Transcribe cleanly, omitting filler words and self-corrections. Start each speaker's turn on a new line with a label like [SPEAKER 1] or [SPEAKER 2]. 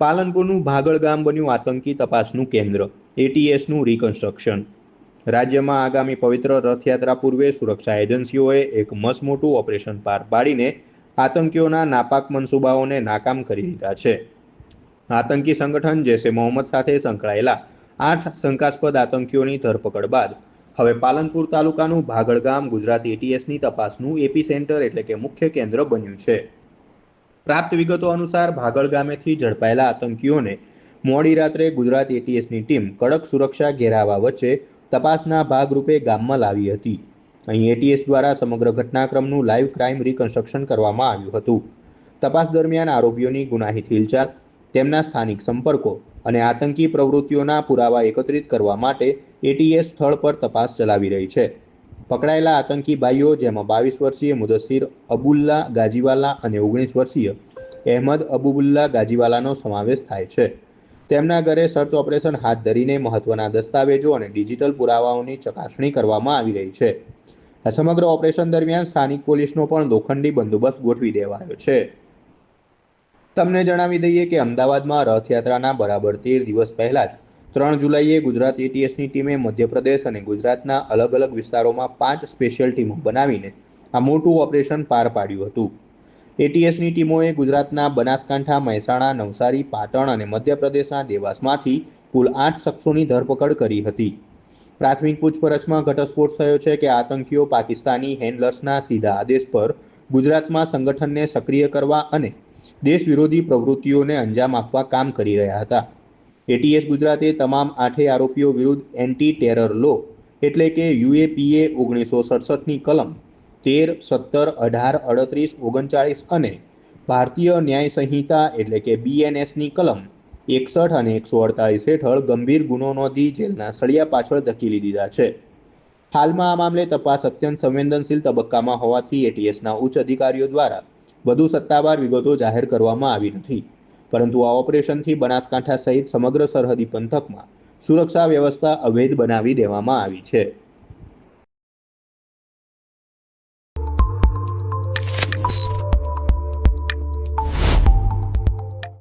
[SPEAKER 1] પાલનપુરનું ભાગળ ગામ બન્યું આતંકી તપાસનું કેન્દ્ર, એટીએસનું રિકન્સ્ટ્રક્શન। રાજ્યમાં આગામી પવિત્ર રથયાત્રા પૂર્વે સુરક્ષા એજન્સીઓએ એક મસમોટું ઓપરેશન પાર પાડીને આતંકીઓના નાપાક મનસૂબાઓને નાકામ કરી દીધા છે। આતંકી સંગઠન જૈશ એ મોહમ્મદ સાથે સંકળાયેલા 8 શંકાસ્પદ આતંકીઓની ધરપકડ બાદ હવે પાલનપુર તાલુકાનું ભાગળ ગામ ગુજરાત એટીએસની તપાસનું એપી સેન્ટર એટલે કે મુખ્ય કેન્દ્ર બન્યું છે। પ્રાપ્ત વિગતો અનુસાર ભાગળ ગામેથી ઝડપાયેલા આતંકીઓને મોડી રાત્રે ગુજરાત એટીએસની ટીમ કડક સુરક્ષા ઘેરાવા વચ્ચે તપાસના ભાગરૂપે ગામમાં લાવી હતી। અહીં એટીએસ દ્વારા સમગ્ર ઘટનાક્રમનું લાઈવ ક્રાઇમ રિકન્સ્ટ્રક્શન કરવામાં આવ્યું હતું। તપાસ દરમિયાન આરોપીઓની ગુનાહિત હિલચાલ, તેમના સ્થાનિક સંપર્કો અને આતંકી પ્રવૃત્તિઓના પુરાવા એકત્રિત કરવા માટે એટીએસ સ્થળ પર તપાસ ચલાવી રહી છે। પકડાયેલા આતંકી ભાઈઓ, જેમાં 22 વર્ષીય મુદસ્સીર અબુલ્લા ગાજીવાલા અને 19 વર્ષીય અહેમદ અબુબુલ્લા ગાજીવાલાનો સમાવેશ થાય છે। તેમના ઘરે સર્ચ ઓપરેશન હાથ ધરીને મહત્વના દસ્તાવેજો અને ડિજિટલ પુરાવાઓની ચકાસણી કરવામાં આવી રહી છે। આ સમગ્ર ઓપરેશન દરમિયાન સ્થાનિક પોલીસનો પણ લોખંડી બંદોબસ્ત ગોઠવી દેવાયો છે। તમને જણાવી દઈએ કે અમદાવાદમાં રથયાત્રાના બરાબર 13 દિવસ પહેલા જ 3 જુલાઈએ ગુજરાત એટીએસની ટીમે મધ્યપ્રદેશ અને ગુજરાતના અલગ અલગ વિસ્તારોમાં 5 સ્પેશિયલ ટીમો બનાવીને આ મોટું ઓપરેશન પાર પાડ્યું હતું। એટીએસની ટીમોએ ગુજરાતના બનાસકાંઠા, મહેસાણા, નવસારી, પાટણ અને મધ્યપ્રદેશના દેવાસમાંથી કુલ 8 શખ્સોની ધરપકડ કરી હતી। પ્રાથમિક પૂછપરછમાં ઘટસ્ફોટ થયો છે કે આતંકીઓ પાકિસ્તાની હેન્ડલર્સના સીધા આદેશ પર ગુજરાતમાં સંગઠનને સક્રિય કરવા અને દેશ વિરોધી પ્રવૃત્તિઓને અંજામ આપવા કામ કરી રહ્યા હતા। એટીએસ ગુજરાતે તમામ 8 આરોપીઓ વિરુદ્ધ એન્ટી ટેરર લો એટલે કે યુએપીએ 1967ની કલમ 13, 17, 18, 38, 39 અને ભારતીય ન્યાય સંહિતા એટલે કે બીએનએસની કલમ 61 અને 148 હેઠળ ગંભીર ગુનો નોંધી જેલના સળિયા પાછળ ધકેલી દીધા છે। હાલમાં આ મામલે તપાસ અત્યંત સંવેદનશીલ તબક્કામાં હોવાથી એટીએસના ઉચ્ચ અધિકારીઓ દ્વારા વધુ સત્તાવાર વિગતો જાહેર કરવામાં આવી નથી, પરંતુ આ ઓપરેશનથી બનાસકાંઠા સહિત સમગ્ર સરહદી પંથકમાં સુરક્ષા વ્યવસ્થા અભેદ બનાવી દેવામાં આવી છે।